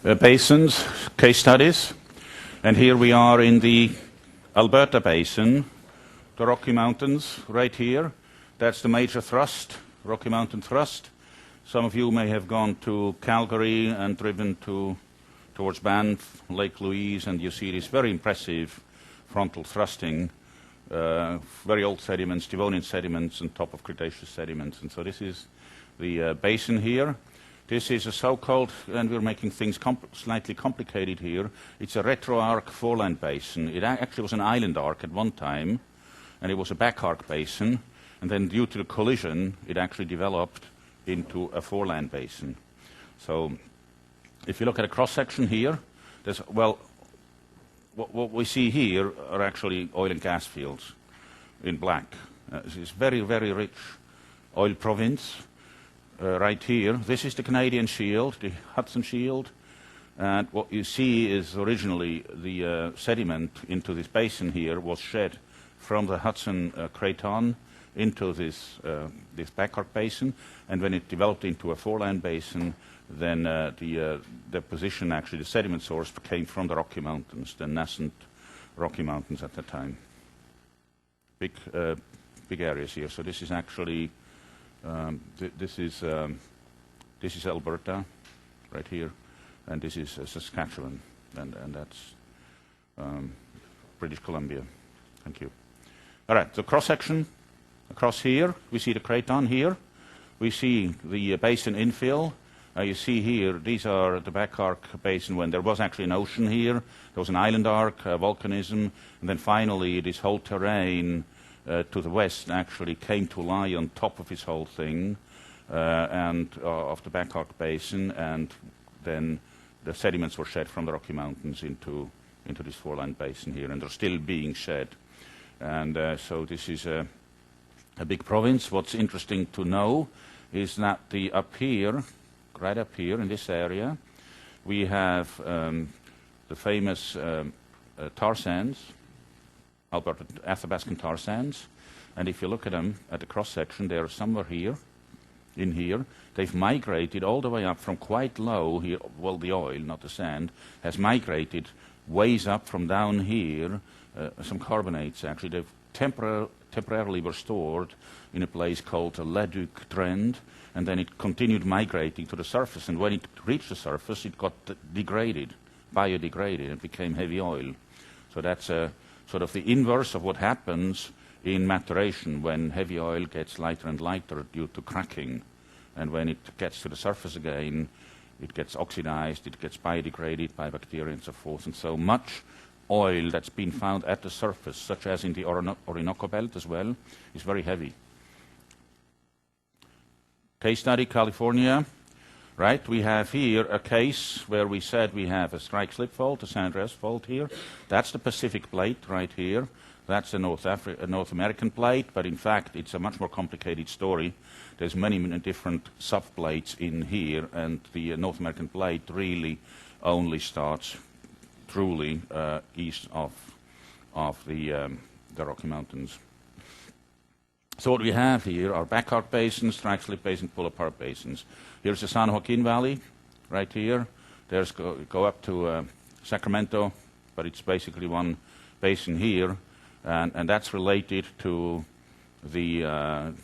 Basins, case studies, and here we are in the Alberta Basin, the Rocky Mountains right here. That's the major thrust, Rocky Mountain thrust. Some of you may have gone to Calgary and driven towards Banff, Lake Louise, and you see this very impressive frontal thrusting, very old sediments, Devonian sediments on top of Cretaceous sediments. And so this is the basin here. This is a so-called, and we're making things slightly complicated here, it's a retro-arc foreland basin. It actually was an island arc at one time, and it was a back-arc basin, and then due to the collision, it actually developed into a foreland basin. So if you look at a cross-section here, there's, well, what we see here are actually oil and gas fields in black. It's very, very rich oil province. Right here, this is the Canadian Shield, the Hudson Shield, and what you see is originally the sediment into this basin here was shed from the Hudson Craton into this back-arc basin, and when it developed into a foreland basin, then the position, actually the sediment source, came from the Rocky Mountains, the nascent Rocky Mountains at the time. Big areas here. So this is actually this is Alberta, right here, and this is Saskatchewan, and that's British Columbia. Thank you. All right, so cross-section across here, we see the Craton here. We see the basin infill. You see here, these are the back-arc basin when there was actually an ocean here. There was an island arc, volcanism, and then finally this whole terrain to the west actually came to lie on top of this whole thing and of the back-arc basin, and then the sediments were shed from the Rocky Mountains into this foreland basin here, and they're still being shed. And so this is a big province. What's interesting to know is that up here, right up here in this area, we have the famous tar sands, Alberta Athabascan tar sands, and if you look at them at the cross-section, they are somewhere here, in here. They've migrated all the way up from quite low here. Well, the oil, not the sand, has migrated ways up from down here. Some carbonates, actually, they've temporarily were stored in a place called the Leduc Trend, and then it continued migrating to the surface, and when it reached the surface, it got degraded, biodegraded, and became heavy oil. So that's sort of the inverse of what happens in maturation when heavy oil gets lighter and lighter due to cracking. And when it gets to the surface again, it gets oxidized, it gets biodegraded by bacteria and so forth. And so much oil that's been found at the surface, such as in the Orinoco Belt as well, is very heavy. Case study, California. Right, we have here a case where we said we have a strike-slip fault, the San Andreas fault here. That's the Pacific plate right here. That's a North American plate, but in fact it's a much more complicated story. There's many different subplates in here, and the North American plate really only starts truly east of the Rocky Mountains. So what we have here are back-arc basins, strike-slip basins, pull-apart basins. Here's the San Joaquin Valley, right here. There's go up to Sacramento, but it's basically one basin here, and that's related to the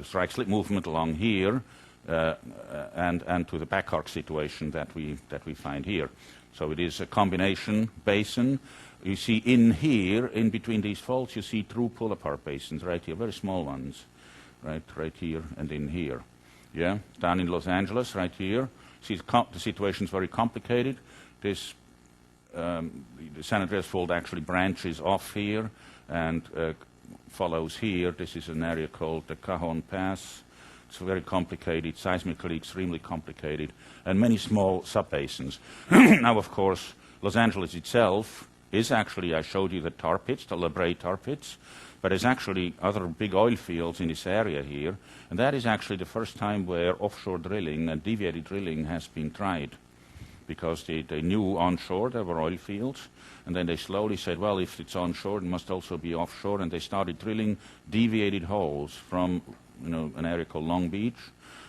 strike-slip movement along here, and to the back-arc situation that we find here. So it is a combination basin. You see in here, in between these faults, you see true pull-apart basins right here, very small ones, right here and in here. Yeah, down in Los Angeles, right here. See, the situation is very complicated. This the San Andreas fault actually branches off here and follows here. This is an area called the Cajon Pass. It's very complicated, seismically extremely complicated, and many small subbasins. Now, of course, Los Angeles itself is actually, I showed you the tar pits, the La Brea tar pits, but there's actually other big oil fields in this area here, and that is actually the first time where offshore drilling and deviated drilling has been tried, because they knew onshore there were oil fields, and then they slowly said, well, if it's onshore, it must also be offshore, and they started drilling deviated holes from an area called Long Beach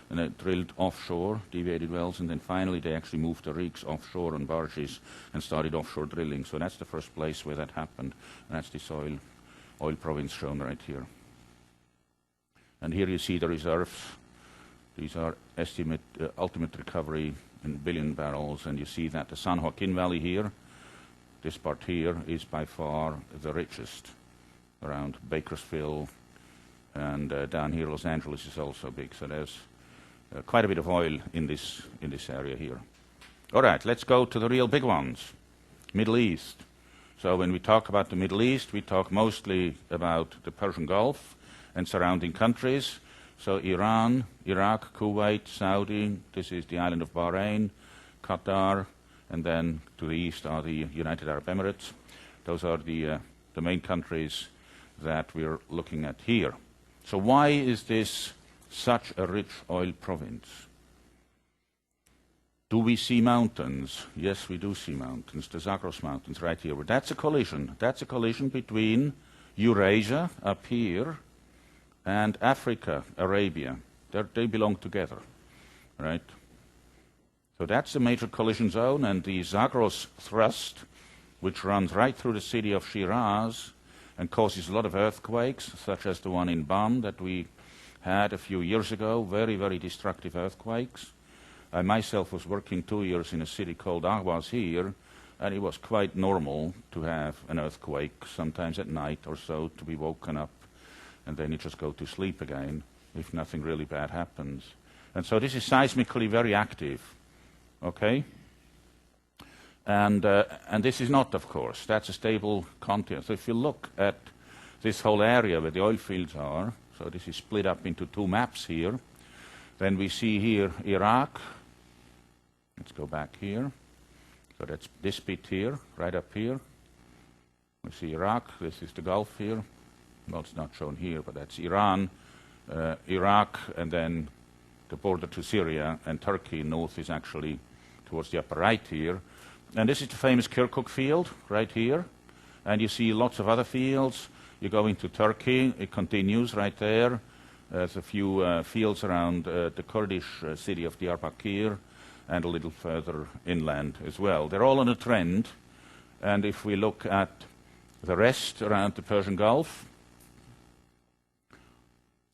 and they drilled offshore, deviated wells, and then finally they actually moved the rigs offshore on barges and started offshore drilling. So that's the first place where that happened. And that's this oil province shown right here. And here you see the reserves. These are ultimate recovery in billion barrels, and you see that the San Joaquin Valley here, this part here, is by far the richest, around Bakersfield, and down here Los Angeles is also big. So there's quite a bit of oil in this area here. All right, let's go to the real big ones. Middle East. So when we talk about the Middle East, we talk mostly about the Persian Gulf and surrounding countries. So Iran, Iraq, Kuwait, Saudi, this is the island of Bahrain, Qatar, and then to the east are the United Arab Emirates. Those are the main countries that we're looking at here. So why is this such a rich oil province? Do we see mountains? Yes, we do see mountains, the Zagros Mountains right here. But that's a collision. That's a collision between Eurasia up here and Africa, Arabia. They belong together, right? So that's a major collision zone, and the Zagros thrust, which runs right through the city of Shiraz and causes a lot of earthquakes, such as the one in Bam that we had a few years ago, very, very destructive earthquakes. I myself was working 2 years in a city called Ahwaz here, and it was quite normal to have an earthquake, sometimes at night or so, to be woken up, and then you just go to sleep again if nothing really bad happens. And so this is seismically very active, okay? And this is not, of course. That's a stable continent. So if you look at this whole area where the oil fields are, so this is split up into two maps here, then we see here Iraq. Let's go back here. So that's this bit here, right up here. We see Iraq. This is the Gulf here. Well, it's not shown here, but that's Iran, Iraq, and then the border to Syria, and Turkey north is actually towards the upper right here. And this is the famous Kirkuk field right here. And you see lots of other fields. You go into Turkey, it continues right there. There's a few fields around the Kurdish city of Diyarbakir, and a little further inland as well. They're all on a trend. And if we look at the rest around the Persian Gulf,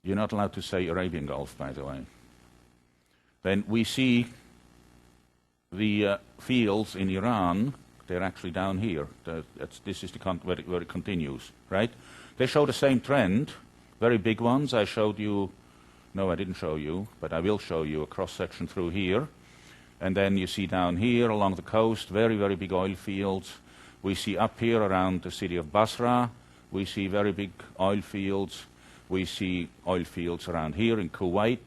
you're not allowed to say Arabian Gulf, by the way. Then we see the fields in Iran. They're actually down here. This is where it continues, right? They show the same trend, very big ones. I showed you, no, I didn't show you, but I will show you a cross-section through here. And then you see down here along the coast, very, very big oil fields. We see up here around the city of Basra, we see very big oil fields. We see oil fields around here in Kuwait,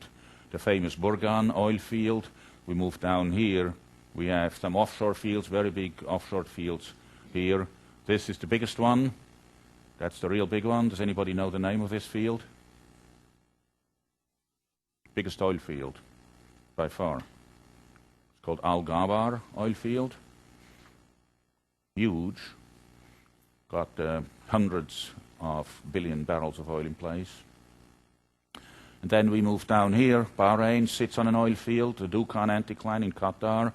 the famous Burgan oil field. We move down here. We have some offshore fields, very big offshore fields here. This is the biggest one. That's the real big one. Does anybody know the name of this field? Biggest oil field by far. It's called Al-Ghabar oil field. Huge. Got hundreds of billion barrels of oil in place. And then we move down here. Bahrain sits on an oil field. The Dukan anticline in Qatar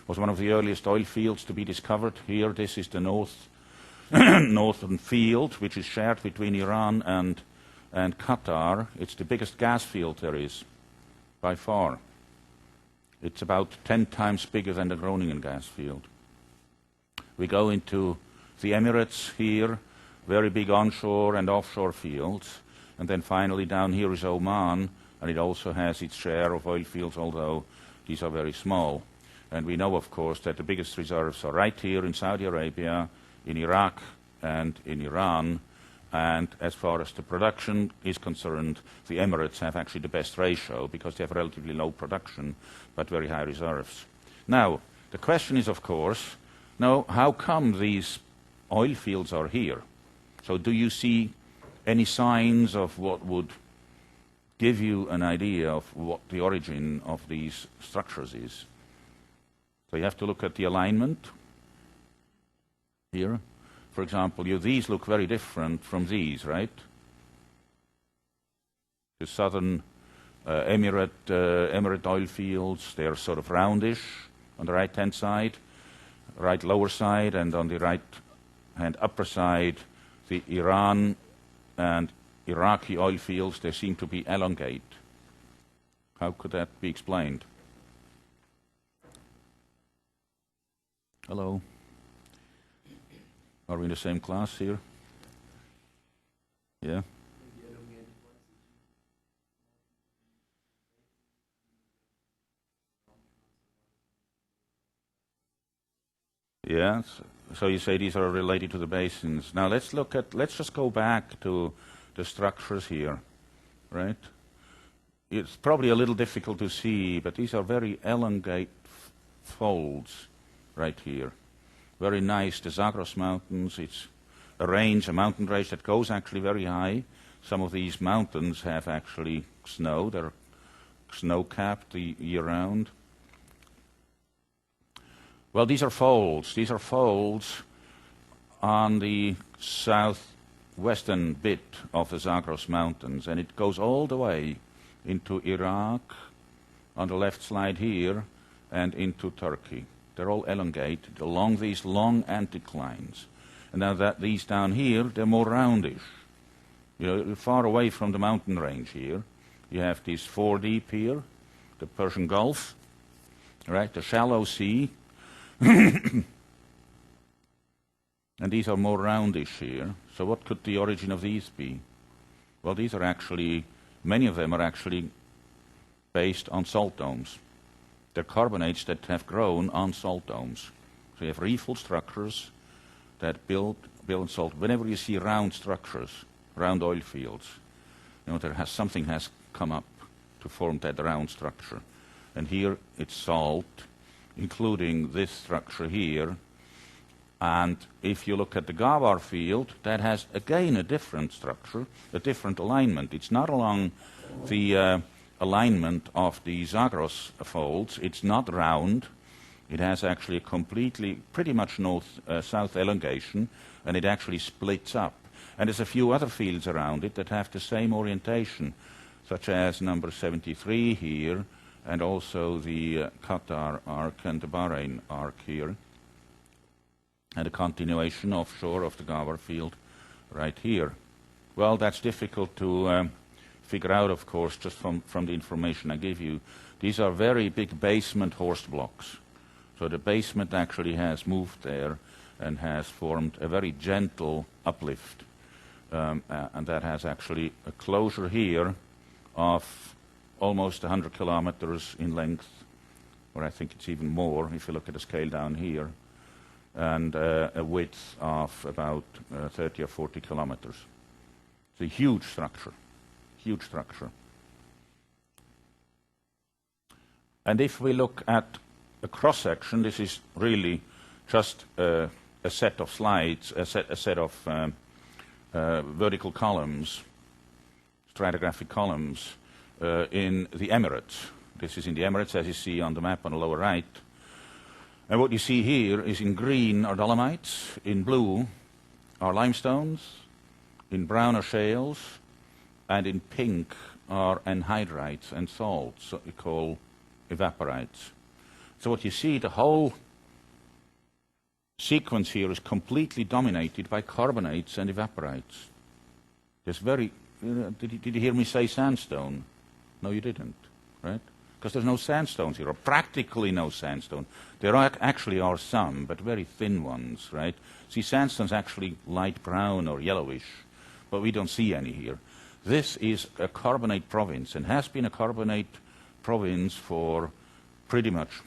was one of the earliest oil fields to be discovered. Here, this is the northern field, which is shared between Iran and Qatar. It's the biggest gas field there is, by far. It's about 10 times bigger than the Groningen gas field. We go into the Emirates here, very big onshore and offshore fields. And then finally down here is Oman, and it also has its share of oil fields, although these are very small. And we know, of course, that the biggest reserves are right here in Saudi Arabia, in Iraq, and in Iran. And as far as the production is concerned, the Emirates have actually the best ratio because they have relatively low production, but very high reserves. Now, the question is, of course, now how come these oil fields are here? So do you see any signs of what would give you an idea of what the origin of these structures is? So you have to look at the alignment here. For example, these look very different from these, right? The southern emirate oil fields. They're sort of roundish on the right-hand side, right lower side, and on the right-hand upper side, the Iran and Iraqi oil fields, they seem to be elongate. How could that be explained? Hello? Are we in the same class here? Yeah? Yeah, so you say these are related to the basins. Now let's just go back to the structures here, right? It's probably a little difficult to see, but these are very elongate folds right here. Very nice, the Zagros Mountains, it's a mountain range that goes actually very high. Some of these mountains have actually snow, they're snow-capped the year round. Well, these are folds. These are folds on the southwestern bit of the Zagros Mountains, and it goes all the way into Iraq, on the left slide here, and into Turkey. They're all elongated along these long anticlines. And now that these down here, they're more roundish. You know, far away from the mountain range here. You have these 4 deep here, the Persian Gulf, right, the shallow sea. And these are more roundish here. So what could the origin of these be? Well, these are actually, many of them are actually based on salt domes. They're carbonates that have grown on salt domes. So you have reefal structures that build salt. Whenever you see round structures, round oil fields, you know, something has come up to form that round structure. And here it's salt, including this structure here. And if you look at the Gawar field, that has again a different structure, a different alignment. It's not along the alignment of the Zagros folds. It's not round. It has actually a completely, pretty much north-south elongation, and it actually splits up. And there's a few other fields around it that have the same orientation, such as number 73 here, and also the Qatar arc and the Bahrain arc here, and a continuation offshore of the Gawar field right here. Well, that's difficult to figure out, of course, just from the information I give you. These are very big basement horst blocks. So the basement actually has moved there and has formed a very gentle uplift. And that has actually a closure here of almost 100 kilometers in length, or I think it's even more if you look at the scale down here, and a width of about 30 or 40 kilometers. It's a huge structure, huge structure. And if we look at a cross-section, this is really just a set of slides, a set of vertical columns, stratigraphic columns in the Emirates. This is in the Emirates, as you see on the map on the lower right. And what you see here is in green are dolomites, in blue are limestones, in brown are shales, and in pink are anhydrites and salts, what we call evaporites. So what you see, the whole sequence here is completely dominated by carbonates and evaporites. There's very, did you hear me say sandstone? No, you didn't, right? Because there's no sandstones here, or practically no sandstone. There actually are some, but very thin ones, right? See, sandstone's actually light brown or yellowish, but we don't see any here. This is a carbonate province, and has been a carbonate province for pretty much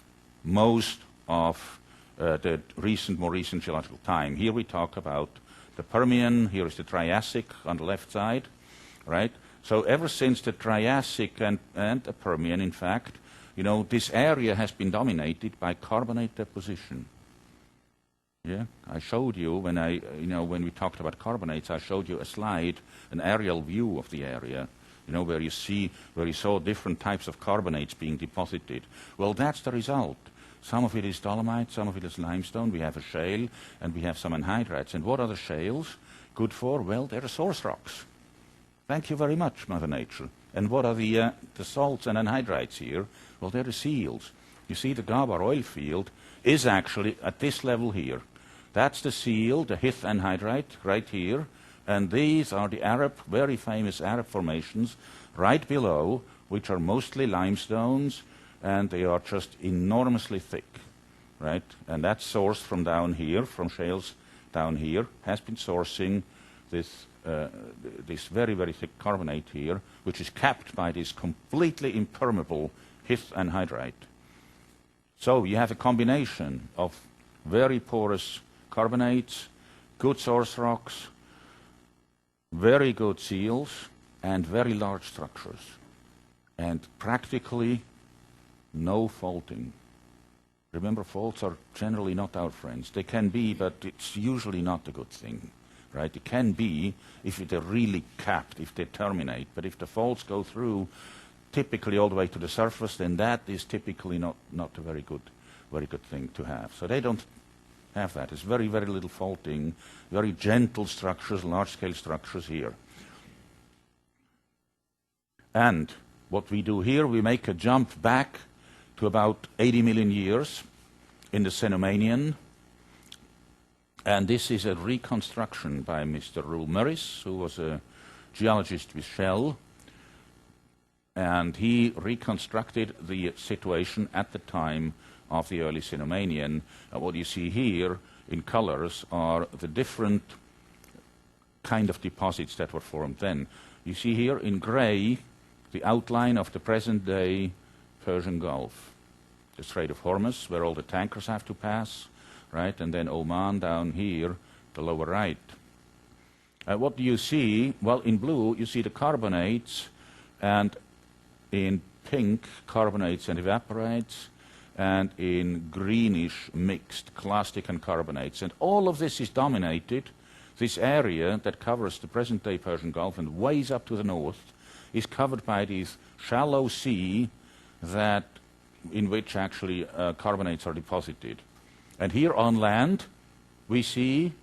most of the more recent geological time. Here we talk about the Permian, here is the Triassic on the left side, right? So ever since the Triassic and the Permian, in fact, you know, this area has been dominated by carbonate deposition. Yeah, I showed you when we talked about carbonates, I showed you a slide, an aerial view of the area, you know, where you saw different types of carbonates being deposited. Well, that's the result. Some of it is dolomite, some of it is limestone. We have a shale, and we have some anhydrites. And what are the shales good for? Well, they're source rocks. Thank you very much, Mother Nature. And what are the salts and anhydrides here? Well, they're the seals. You see, the Gabar oil field is actually at this level here. That's the seal, the Hith anhydride, right here. And these are the Arab, very famous Arab formations right below, which are mostly limestones, and they are just enormously thick, right? And that's sourced from down here, from shales down here, has been sourcing this very, very thick carbonate here, which is capped by this completely impermeable Hith anhydride. So you have a combination of very porous carbonates, good source rocks, very good seals, and very large structures, and practically no faulting. Remember, faults are generally not our friends. They can be, but it's usually not a good thing, right? It can be if they're really capped, if they terminate, but if the faults go through typically all the way to the surface, then that is typically not a very good thing to have. So they don't have that. It's very, very little faulting, very gentle structures, large-scale structures here. And what we do here, we make a jump back to about 80 million years in the Cenomanian. And this is a reconstruction by Mr. Roel Murris, who was a geologist with Shell. And he reconstructed the situation at the time of the early Cenomanian. What you see here in colors are the different kind of deposits that were formed then. You see here in gray the outline of the present-day Persian Gulf. The Strait of Hormuz, where all the tankers have to pass, right? And then Oman down here, the lower right. What do you see? Well, in blue, you see the carbonates, and in pink, carbonates and evaporites, and in greenish mixed clastic and carbonates. And all of this is dominated. This area that covers the present-day Persian Gulf and ways up to the north is covered by this shallow sea in which actually carbonates are deposited. And here on land, we see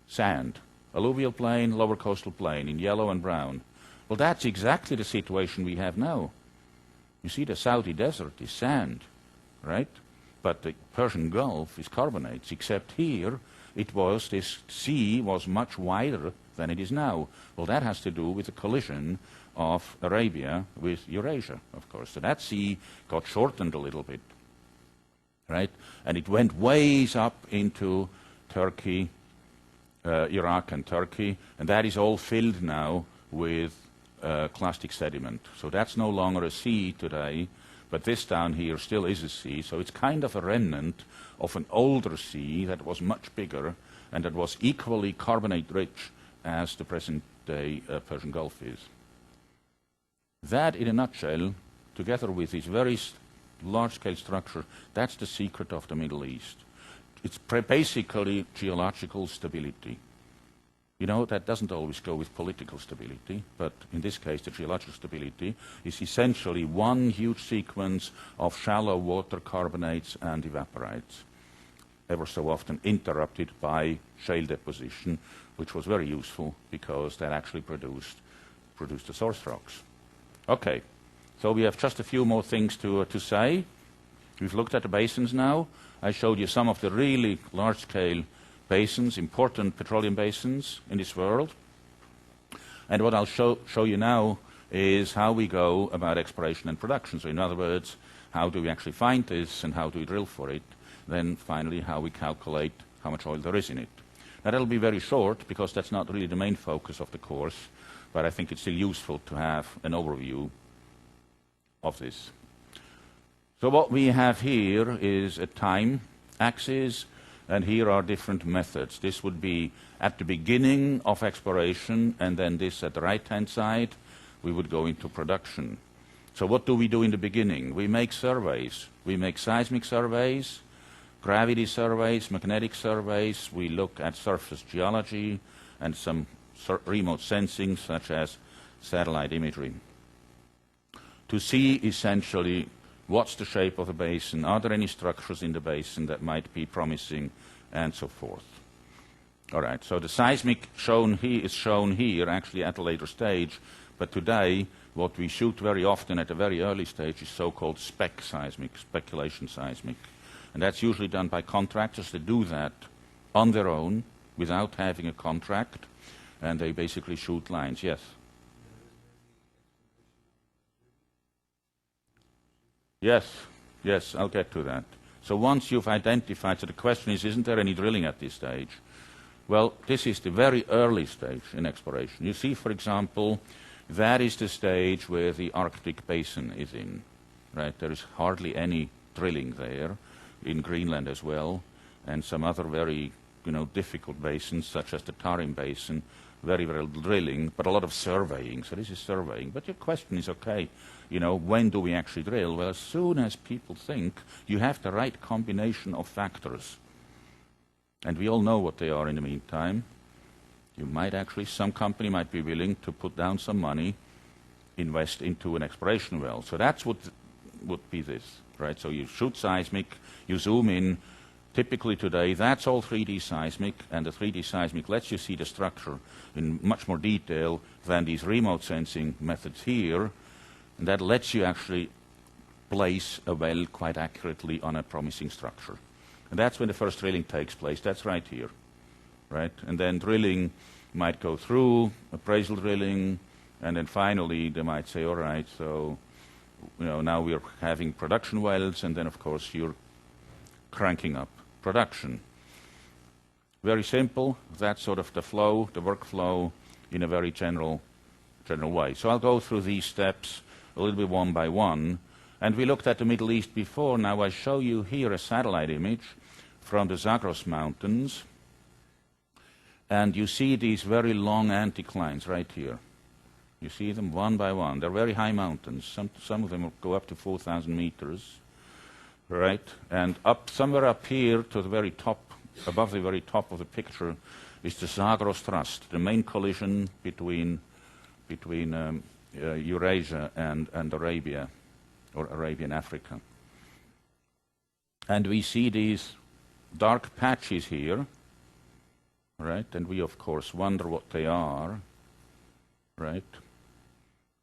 sand, alluvial plain, lower coastal plain in yellow and brown. Well, that's exactly the situation we have now. You see, the Saudi desert is sand, right? But the Persian Gulf is carbonates, except here this sea was much wider than it is now. Well, that has to do with the collision of Arabia with Eurasia, of course. So that sea got shortened a little bit, right? And it went ways up into Turkey, Iraq and Turkey, and that is all filled now with clastic sediment. So that's no longer a sea today, but this down here still is a sea. So it's kind of a remnant of an older sea that was much bigger and that was equally carbonate-rich as the present-day Persian Gulf is. That, in a nutshell, together with this very large-scale structure, that's the secret of the Middle East. It's basically geological stability. You know, that doesn't always go with political stability, but in this case, the geological stability is essentially one huge sequence of shallow water carbonates and evaporites, ever so often interrupted by shale deposition, which was very useful because that actually produced the source rocks. Okay, so we have just a few more things to say. We've looked at the basins now. I showed you some of the really large-scale basins, important petroleum basins in this world. And what I'll show you now is how we go about exploration and production. So in other words, how do we actually find this and how do we drill for it? Then finally, how we calculate how much oil there is in it. Now that'll be very short because that's not really the main focus of the course, but I think it's still useful to have an overview of this. So what we have here is a time axis, and here are different methods. This would be at the beginning of exploration, and then this at the right-hand side, we would go into production. So what do we do in the beginning? We make surveys. We make seismic surveys, gravity surveys, magnetic surveys. We look at surface geology and some remote sensing, such as satellite imagery, to see essentially what's the shape of the basin, are there any structures in the basin that might be promising, and so forth. All right, so the seismic is shown here actually at a later stage, But today, what we shoot very often at a very early stage is so-called spec seismic, speculation seismic. And that's usually done by contractors that do that on their own without having a contract, and they basically shoot lines. Yes? Yes, I'll get to that. So once you've identified, so the question is, isn't there any drilling at this stage? Well, this is the very early stage in exploration. You see, for example, that is the stage where the Arctic basin is in, right? There is hardly any drilling there, in Greenland as well, and some other very, difficult basins, such as the Tarim Basin, very, very little drilling, but a lot of surveying. So this is surveying. But your question is, okay, when do we actually drill? Well, as soon as people think you have the right combination of factors, and we all know what they are in the meantime, you might actually, some company might be willing to put down some money, invest into an exploration well. So that's what would be this, right? So you shoot seismic, you zoom in. Typically today, that's all 3D seismic, and the 3D seismic lets you see the structure in much more detail than these remote sensing methods here, and that lets you actually place a well quite accurately on a promising structure. And that's when the first drilling takes place. That's right here, right? And then drilling might go through, appraisal drilling, and then finally they might say, all right, so now we're having production wells, and then of course you're cranking up production. Very simple. That's sort of the flow, the workflow in a very general way. So I'll go through these steps a little bit one by one. And we looked at the Middle East before. Now I show you here a satellite image from the Zagros Mountains. And you see these very long anticlines right here. You see them one by one. They're very high mountains. Some of them will go up to 4,000 meters. Right? And somewhere up here to the very top, above the very top of the picture, is the Zagros Thrust, the main collision between Eurasia and Arabia, or Arabian Africa. And we see these dark patches here, right? And we, of course, wonder what they are, right?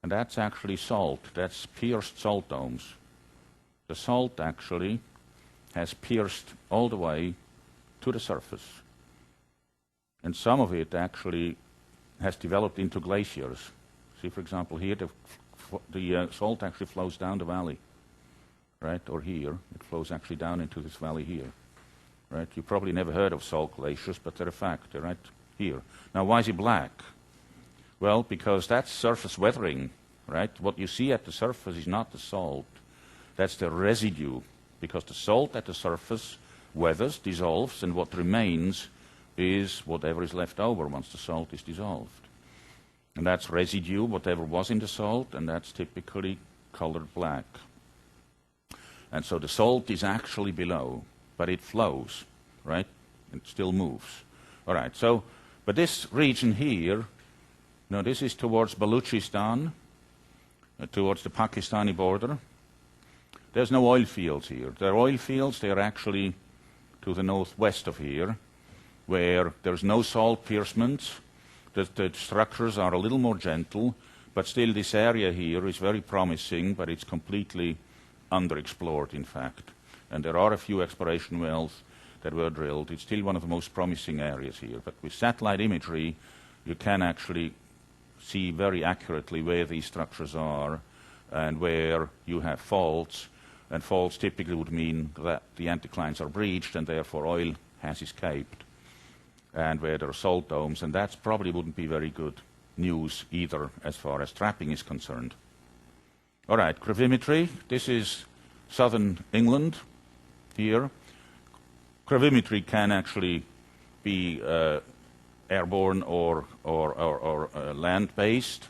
And that's actually salt. That's pierced salt domes. The salt actually has pierced all the way to the surface. And some of it actually has developed into glaciers. See, for example, here the salt actually flows down the valley, right? Or here, it flows actually down into this valley here, right? You probably never heard of salt glaciers, but they're a fact. They're right here. Now, why is it black? Well, because that's surface weathering, right? What you see at the surface is not the salt. That's the residue, because the salt at the surface weathers, dissolves, and what remains is whatever is left over once the salt is dissolved. And that's residue, whatever was in the salt, and that's typically colored black. And so the salt is actually below, but it flows, right? It still moves. All right, so, but this region here, this is towards Balochistan, towards the Pakistani border. There's no oil fields here. There are oil fields. They are actually to the northwest of here, where there's no salt piercements. The structures are a little more gentle, but still this area here is very promising, but it's completely underexplored, in fact. And there are a few exploration wells that were drilled. It's still one of the most promising areas here. But with satellite imagery, you can actually see very accurately where these structures are and where you have faults. And faults typically would mean that the anticlines are breached and therefore oil has escaped. And where there are salt domes, and that probably wouldn't be very good news either as far as trapping is concerned. All right, gravimetry. This is southern England here. Gravimetry can actually be airborne or land-based.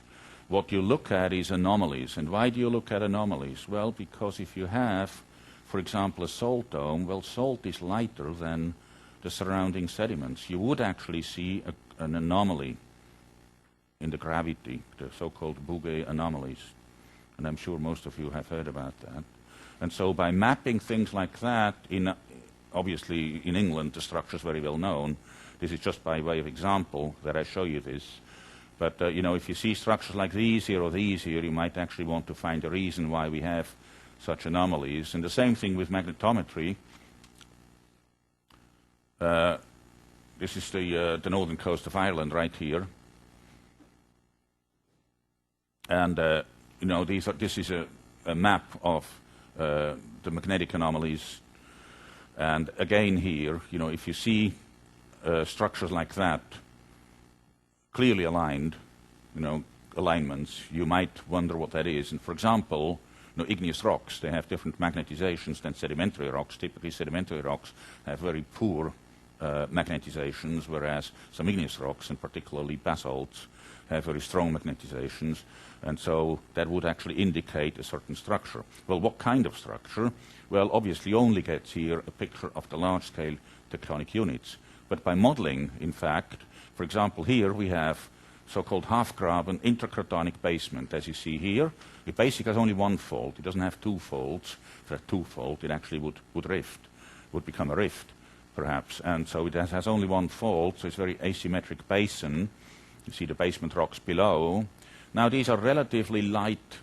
What you look at is anomalies. And why do you look at anomalies? Well, because if you have, for example, a salt dome, well, salt is lighter than the surrounding sediments. You would actually see an anomaly in the gravity, the so-called Bouguer anomalies. And I'm sure most of you have heard about that. And so by mapping things like that, obviously in England the structure is very well known. This is just by way of example that I show you this. But if you see structures like these here or these here, you might actually want to find a reason why we have such anomalies. And the same thing with magnetometry. This is the northern coast of Ireland right here. And, this is a map of the magnetic anomalies. And again here, if you see structures like that, clearly aligned, alignments, you might wonder what that is. And for example, igneous rocks, they have different magnetizations than sedimentary rocks. Typically sedimentary rocks have very poor magnetizations, whereas some igneous rocks, and particularly basalts, have very strong magnetizations. And so that would actually indicate a certain structure. Well, what kind of structure? Well, obviously only gets here a picture of the large-scale tectonic units. But by modeling, in fact, for example, here we have so-called half-graben intercratonic basement. As you see here, it basically has only one fault. It doesn't have two faults. If it had two faults, it actually would rift, would become a rift, perhaps. And so it has only one fault, so it's a very asymmetric basin. You see the basement rocks below. Now, these are relatively lighter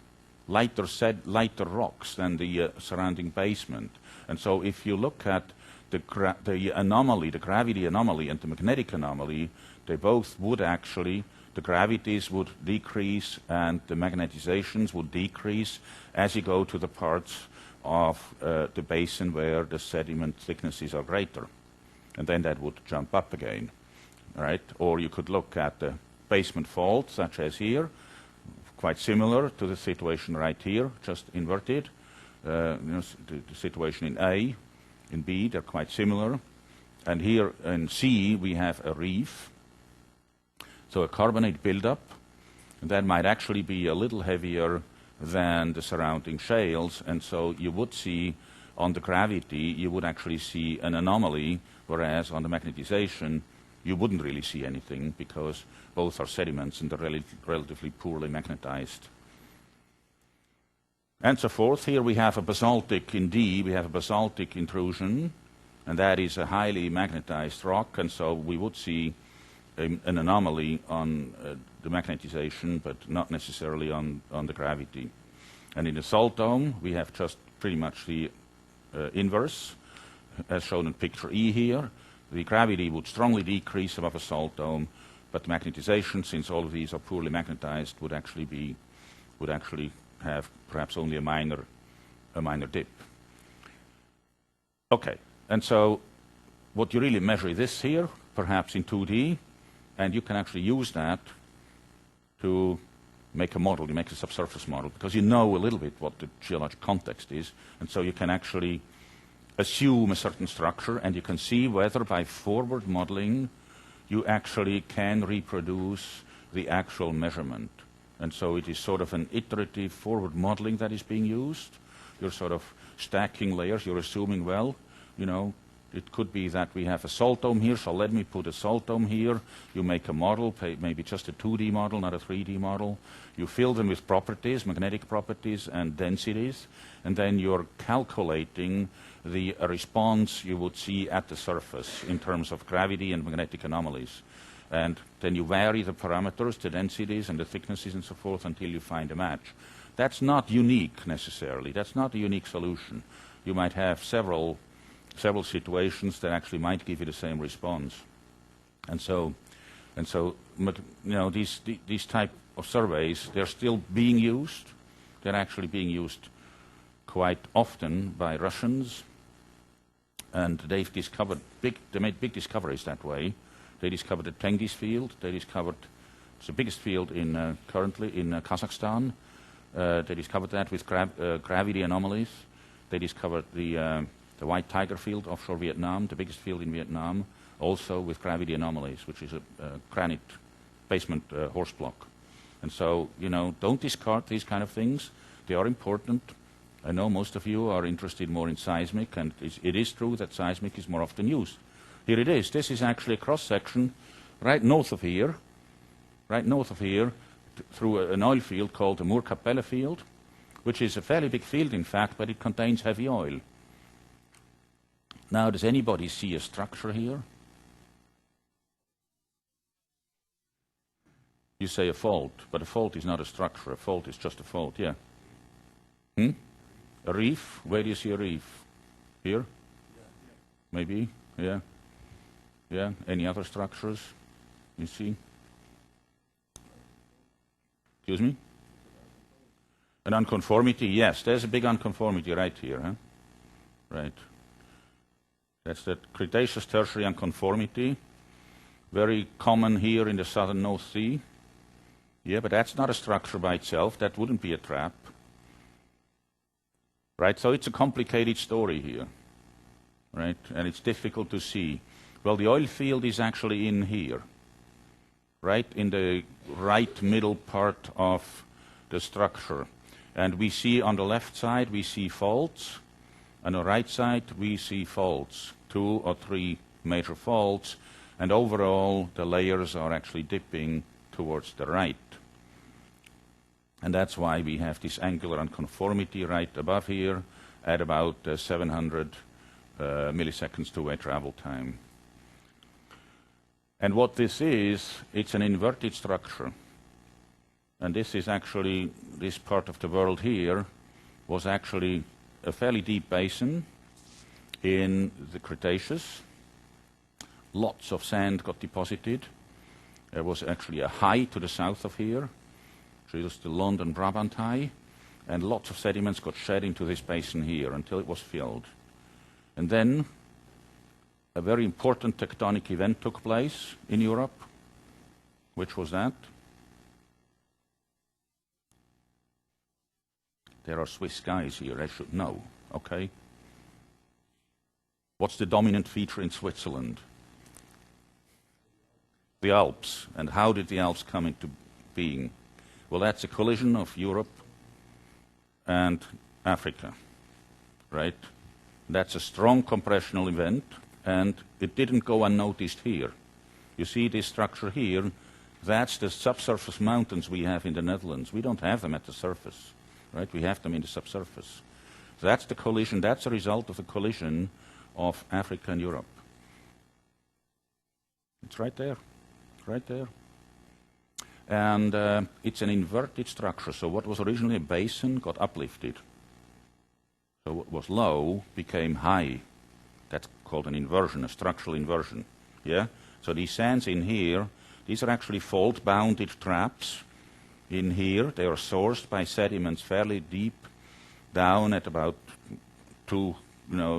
rocks than the surrounding basement. And so if you look at the anomaly, the gravity anomaly and the magnetic anomaly, they both would actually, the gravities would decrease and the magnetizations would decrease as you go to the parts of the basin where the sediment thicknesses are greater. And then that would jump up again, right? Or you could look at the basement fault, such as here, quite similar to the situation right here, just inverted. The situation in A, in B, they're quite similar. And here in C, we have a reef. So a carbonate buildup. And that might actually be a little heavier than the surrounding shales. And so you would see on the gravity, you would actually see an anomaly, whereas on the magnetization, you wouldn't really see anything because both are sediments and they're relatively poorly magnetized. And so forth. Here we have a basaltic, in D, we have a basaltic intrusion, and that is a highly magnetized rock, and so we would see an anomaly on the magnetization, but not necessarily on the gravity. And in the salt dome, we have just pretty much the inverse, as shown in picture E here. The gravity would strongly decrease above a salt dome, but the magnetization, since all of these are poorly magnetized, would actually have perhaps only a minor dip. Okay, and so what you really measure this here, perhaps in 2D, and you can actually use that to make a model, you make a subsurface model, because you know a little bit what the geologic context is, and so you can actually assume a certain structure, and you can see whether by forward modeling you actually can reproduce the actual measurement. And so it is sort of an iterative forward modeling that is being used. You're sort of stacking layers. You're assuming, well, it could be that we have a salt dome here, so let me put a salt dome here. You make a model, maybe just a 2D model, not a 3D model. You fill them with properties, magnetic properties and densities, and then you're calculating the response you would see at the surface in terms of gravity and magnetic anomalies. And then you vary the parameters, the densities and the thicknesses and so forth until you find a match. That's not unique necessarily. That's not a unique solution. You might have several situations that actually might give you the same response. And so these type of surveys, they're still being used. They're actually being used quite often by Russians. And they made big discoveries that way. They discovered the Tengiz field. It's the biggest field currently in Kazakhstan. They discovered that with gravity anomalies. They discovered the White Tiger field offshore Vietnam, the biggest field in Vietnam, also with gravity anomalies, which is a granite basement horse block. And so, don't discard these kind of things. They are important. I know most of you are interested more in seismic, and it is true that seismic is more often used. Here it is. This is actually a cross-section right north of here, through an oil field called the Moore-Capella field, which is a fairly big field, in fact, but it contains heavy oil. Now, does anybody see a structure here? You say a fault, but a fault is not a structure. A fault is just a fault, yeah. A reef? Where do you see a reef? Here? Maybe, yeah. Yeah, any other structures you see? Excuse me? An unconformity, yes, there's a big unconformity right here, huh? Right. That's the Cretaceous Tertiary unconformity, very common here in the southern North Sea. Yeah, but that's not a structure by itself, that wouldn't be a trap. Right, so it's a complicated story here, right, and it's difficult to see. Well, the oil field is actually in here, right, in the right middle part of the structure. And we see on the left side, we see faults. On the right side, we see faults, 2 or 3 major faults. And overall, the layers are actually dipping towards the right. And that's why we have this angular unconformity right above here at about 700 milliseconds two-way travel time. And what this is, it's an inverted structure. And this is actually, this part of the world here was actually a fairly deep basin in the Cretaceous. Lots of sand got deposited. There was actually a high to the south of here, which is the London Brabant High, and lots of sediments got shed into this basin here until it was filled. And then a very important tectonic event took place in Europe. Which was that? There are Swiss guys here, I should know, okay? What's the dominant feature in Switzerland? The Alps. And how did the Alps come into being? Well, that's a collision of Europe and Africa, right? That's a strong compressional event, and it didn't go unnoticed here. You see this structure here? That's the subsurface mountains we have in the Netherlands. We don't have them at the surface, right? We have them in the subsurface. So that's the collision. That's a result of the collision of Africa and Europe. It's right there, right there. And it's an inverted structure. So what was originally a basin got uplifted. So what was low became high. That's called an inversion, a structural inversion. Yeah. So these sands in here, these are actually fault-bounded traps in here. They are sourced by sediments fairly deep down at about 2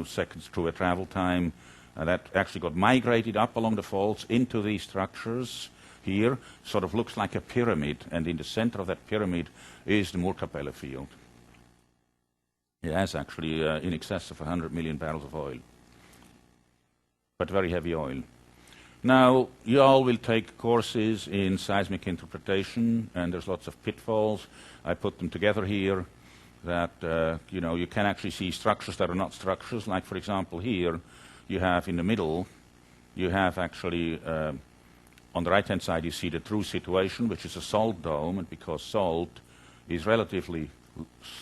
seconds to a travel time. That actually got migrated up along the faults into these structures here. Sort of looks like a pyramid, and in the center of that pyramid is the Moerkapelle field. It has actually in excess of 100 million barrels of oil, but very heavy oil. Now, you all will take courses in seismic interpretation, and there's lots of pitfalls. I put them together here that, you can actually see structures that are not structures. Like, for example, here, you have in the middle, you have actually, on the right-hand side, you see the true situation, which is a salt dome, and because salt is relatively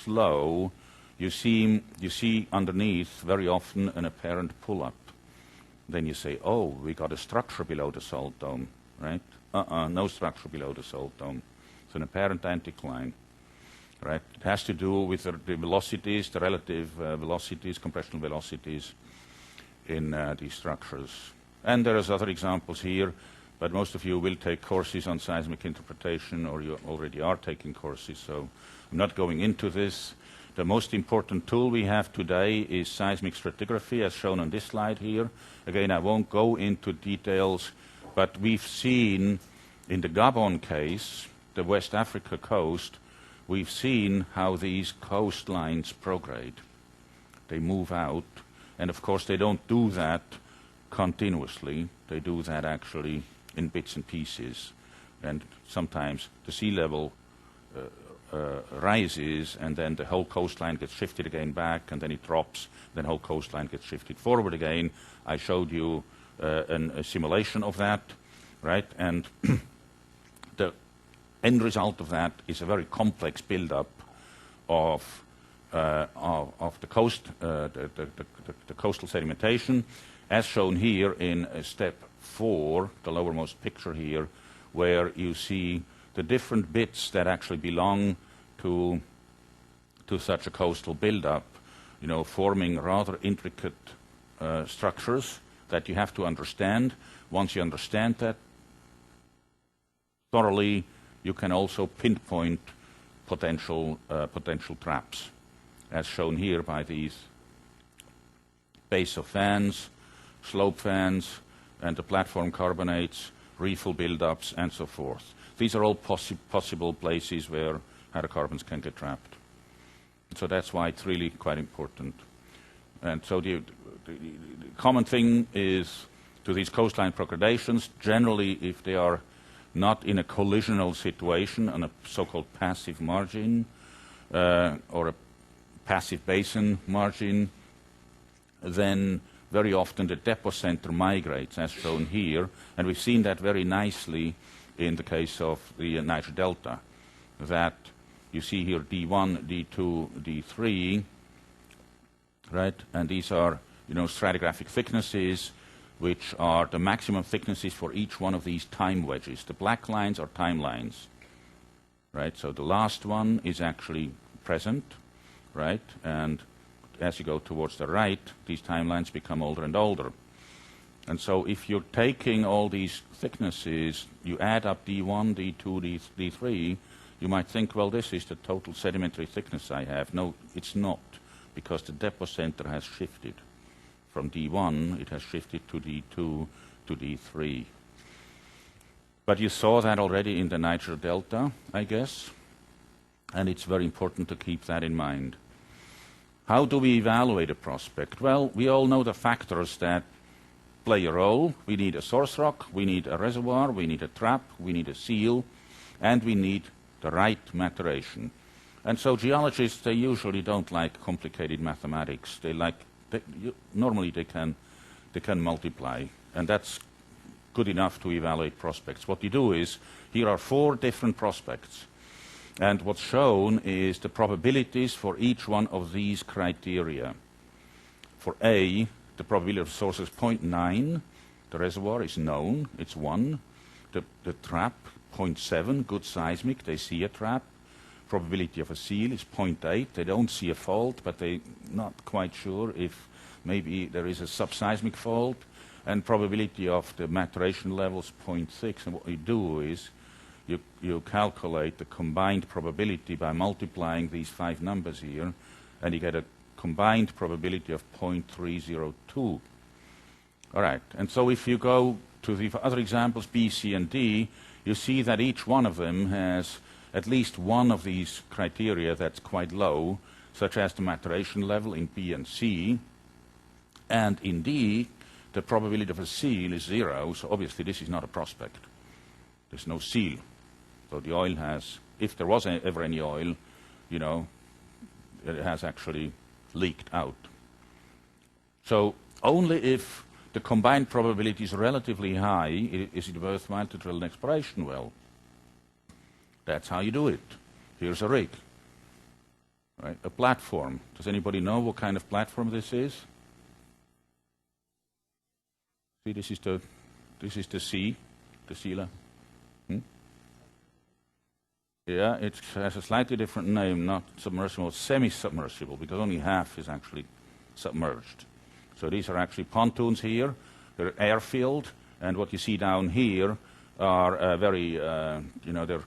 slow, you see underneath very often an apparent pull-up. Then you say, oh, we got a structure below the salt dome, right? No structure below the salt dome. It's an apparent anticline, right? It has to do with the velocities, the relative velocities, compressional velocities in these structures. And there are other examples here, but most of you will take courses on seismic interpretation, or you already are taking courses, so I'm not going into this. The most important tool we have today is seismic stratigraphy, as shown on this slide here. Again, I won't go into details, but we've seen in the Gabon case, the West Africa coast, we've seen how these coastlines prograde. They move out, and of course they don't do that continuously. They do that actually in bits and pieces. And sometimes the sea level rises, and then the whole coastline gets shifted again back, and then it drops, then the whole coastline gets shifted forward again. I showed you a simulation of that, right? And the end result of that is a very complex build-up of the coast, the coastal sedimentation, as shown here in step 4, the lowermost picture here, where you see the different bits that actually belong to such a coastal buildup, forming rather intricate structures that you have to understand. Once you understand that thoroughly, you can also pinpoint potential traps, as shown here by these base of fans, slope fans, and the platform carbonates, refill buildups, and so forth. These are all possible places where hydrocarbons can get trapped. So that's why it's really quite important. And so the common thing is to these coastline progradations, generally if they are not in a collisional situation on a so-called passive margin or a passive basin margin, then very often the depot center migrates, as shown here, and we've seen that very nicely in the case of the Niger Delta, that you see here D1, D2, D3, right? And these are, stratigraphic thicknesses, which are the maximum thicknesses for each one of these time wedges. The black lines are time lines, right? So the last one is actually present, right? And as you go towards the right, these timelines become older and older. And so if you're taking all these thicknesses, you add up D1, D2, D3, you might think, well, this is the total sedimentary thickness I have. No, it's not, because the depot center has shifted. From D1, it has shifted to D2 to D3. But you saw that already in the Niger Delta, I guess, and it's very important to keep that in mind. How do we evaluate a prospect? Well, we all know the factors that play a role. We need a source rock, we need a reservoir, we need a trap, we need a seal, and we need the right maturation. And so geologists, they usually don't like complicated mathematics. Normally they can multiply, and that's good enough to evaluate prospects. What you do is, here are 4 different prospects, and what's shown is the probabilities for each one of these criteria. For A, the probability of source is 0.9, the reservoir is known, it's 1, the trap, 0.7, good seismic, they see a trap. Probability of a seal is 0.8, they don't see a fault, but they're not quite sure if maybe there is a subseismic fault. And probability of the maturation level is 0.6, and what you do is you calculate the combined probability by multiplying these 5 numbers here, and you get a combined probability of 0.302. All right, and so if you go to the other examples, B, C, and D, you see that each one of them has at least one of these criteria that's quite low, such as the maturation level in B and C. And in D, the probability of a seal is 0, so obviously this is not a prospect. There's no seal. So the oil has, if there was ever any oil, it has actually leaked out. So only if the combined probability is relatively high is it worthwhile to drill an exploration well. That's how you do it. Here's a rig, right? A platform. Does anybody know what kind of platform this is? See, this is the sea, the sealer. Yeah, it has a slightly different name, not submersible, semi-submersible, because only half is actually submerged. So these are actually pontoons here. They're air-filled, and what you see down here are they're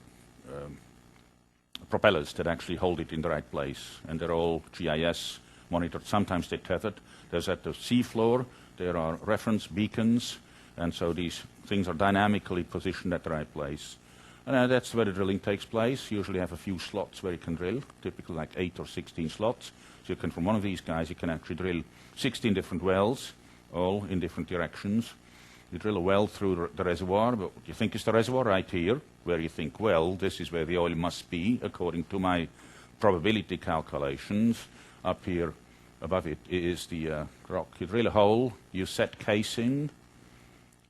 propellers that actually hold it in the right place, and they're all GIS monitored. Sometimes they're tethered. There's at the seafloor, there are reference beacons, and so these things are dynamically positioned at the right place. And that's where the drilling takes place. You usually have a few slots where you can drill, typically like 8 or 16 slots. So you can, from one of these guys, you can actually drill 16 different wells, all in different directions. You drill a well through the reservoir, but what you think is the reservoir right here, where you think, well, this is where the oil must be, according to my probability calculations. Up here above it is the rock. You drill a hole, you set casing.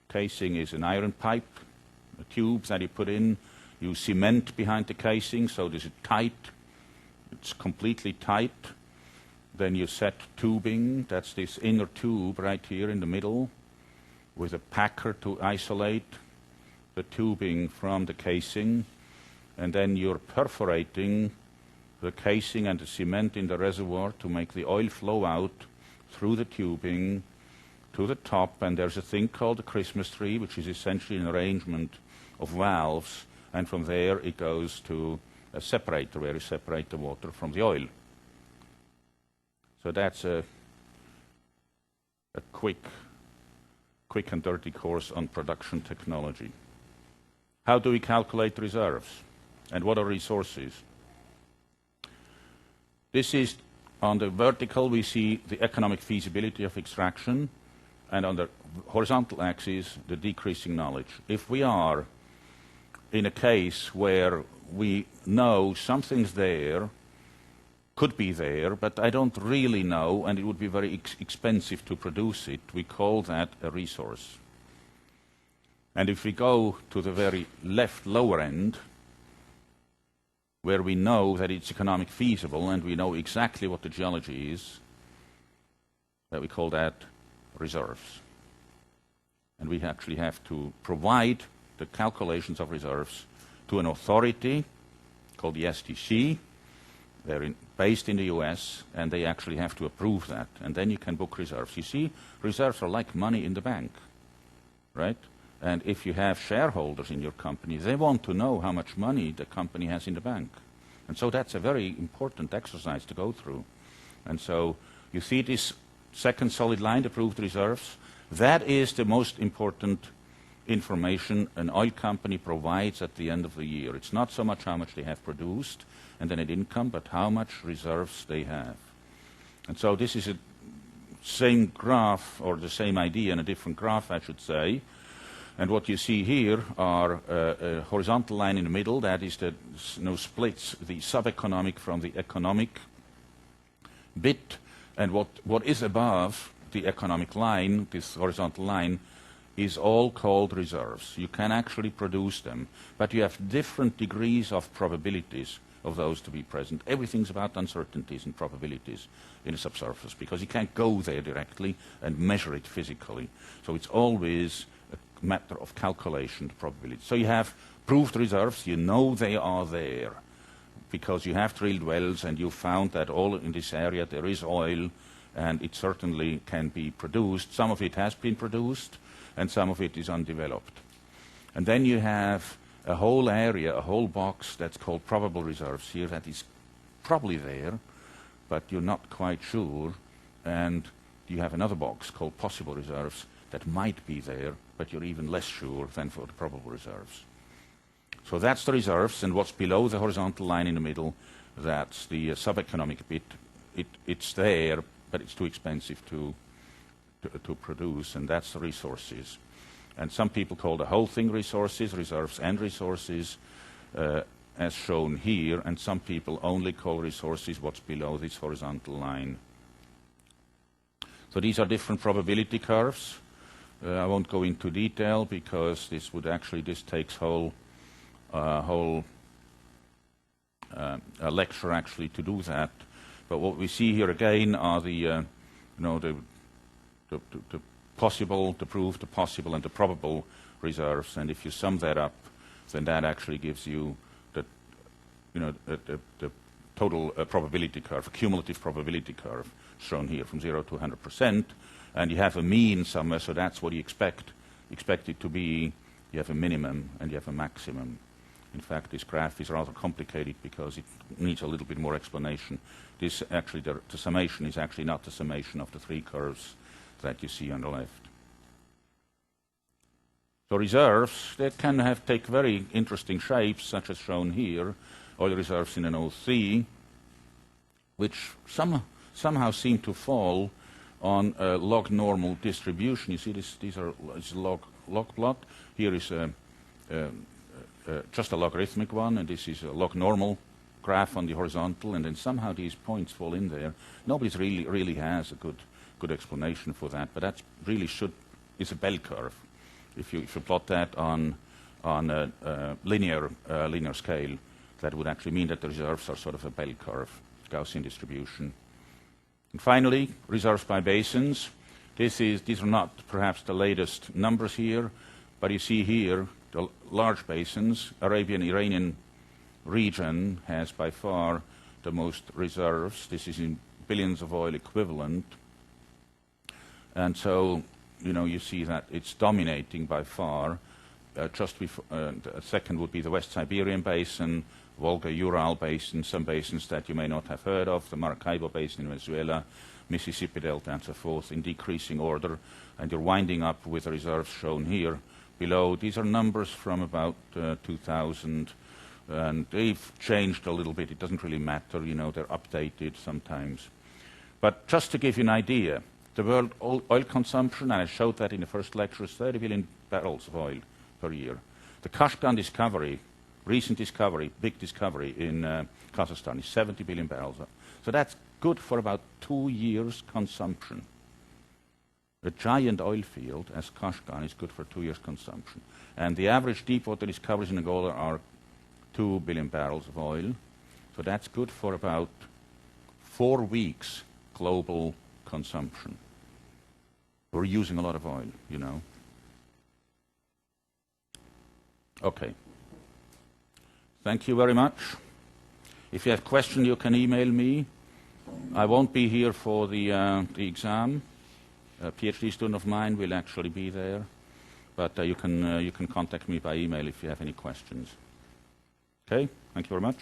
Casing is an iron pipe, a tube that you put in. You cement behind the casing, so this is tight. It's completely tight. Then you set tubing. That's this inner tube right here in the middle, with a packer to isolate the tubing from the casing. and then you're perforating the casing and the cement in the reservoir to make the oil flow out through the tubing to the top, and there's a thing called the Christmas tree, which is essentially an arrangement of valves, and from there it goes to a separator where you separate the water from the oil. So that's a quick and dirty course on production technology. How do we calculate reserves? And what are resources? This is, on the vertical, we see the economic feasibility of extraction, and on the horizontal axis, the decreasing knowledge. If we are in a case where we know something's there, could be there, but I don't really know, and it would be very expensive to produce it, we call that a resource. And if we go to the very left lower end, where we know that it's economic feasible and we know exactly what the geology is, that we call that reserves. And we actually have to provide the calculations of reserves to an authority called the STC. They're based in the US, and they actually have to approve that. And then you can book reserves. You see, reserves are like money in the bank, right? And if you have shareholders in your company, they want to know how much money the company has in the bank. And so that's a very important exercise to go through. And so you see this second solid line, approved reserves. That is the most important information an oil company provides at the end of the year. It's not so much how much they have produced and the net income, but how much reserves they have. And so this is a same graph, or the same idea in a different graph, I should say. And what you see here are a horizontal line in the middle, that is the splits the sub-economic from the economic bit. And what is above the economic line, this horizontal line, is all called reserves. You can actually produce them, but you have different degrees of probabilities of those to be present. Everything's about uncertainties and probabilities in a subsurface, because you can't go there directly and measure it physically. So it's always a matter of calculation, the probability. So you have proved reserves, you know they are there, because you have drilled wells and you found that all in this area there is oil, and it certainly can be produced. Some of it has been produced, and some of it is undeveloped. And then you have a whole area, a whole box that's called probable reserves here, that is probably there, but you're not quite sure. And you have another box called possible reserves that might be there, but you're even less sure than for the probable reserves. So that's the reserves, and what's below the horizontal line in the middle, that's the sub-economic bit. It's there, but it's too expensive to produce, and that's the resources. And some people call the whole thing resources, reserves and resources, as shown here, and some people only call resources what's below this horizontal line. So these are different probability curves. I won't go into detail, because this takes whole a lecture actually to do that. But what we see here again are the possible, the proved, the possible, and the probable reserves. And if you sum that up, then that actually gives you the total probability curve, a cumulative probability curve, shown here from 0 to 100%. And you have a mean somewhere, so that's what you expect it to be. You have a minimum and you have a maximum. In fact, this graph is rather complicated because it needs a little bit more explanation. This actually, the summation is actually not the summation of the three curves that you see on the left. So reserves, they can take very interesting shapes, such as shown here, oil reserves in an OC, which somehow seem to fall on a log normal distribution. You see this, it's a log plot. Here is just a logarithmic one, and this is a log normal graph on the horizontal, and then somehow these points fall in there. Nobody's really has a good explanation for that, but that really is a bell curve. If you plot that on a linear scale, that would actually mean that the reserves are sort of a bell curve, Gaussian distribution. And finally, reserves by basins. These are not perhaps the latest numbers here, but you see here the large basins, Arabian, Iranian region has by far the most reserves. This is in billions of oil equivalent. And so, you know, you see that it's dominating by far. Second would be the West Siberian Basin, Volga-Ural Basin, some basins that you may not have heard of, the Maracaibo Basin in Venezuela, Mississippi Delta, and so forth, in decreasing order. And you're winding up with the reserves shown here below. These are numbers from about 2000, and they've changed a little bit. It doesn't really matter, you know, they're updated sometimes. But just to give you an idea, the world oil consumption, and I showed that in the first lecture, is 30 billion barrels of oil per year. The Kashgan discovery, recent discovery, big discovery in Kazakhstan is 70 billion barrels. So that's good for about 2 years' consumption. A giant oil field as Kashgan is good for 2 years' consumption. And the average deepwater discoveries in Angola are 2 billion barrels of oil. So that's good for about 4 weeks global consumption. We're using a lot of oil, you know. Okay. Thank you very much. If you have questions, you can email me. I won't be here for the exam. A PhD student of mine will actually be there. But you can contact me by email if you have any questions. Okay? Thank you very much.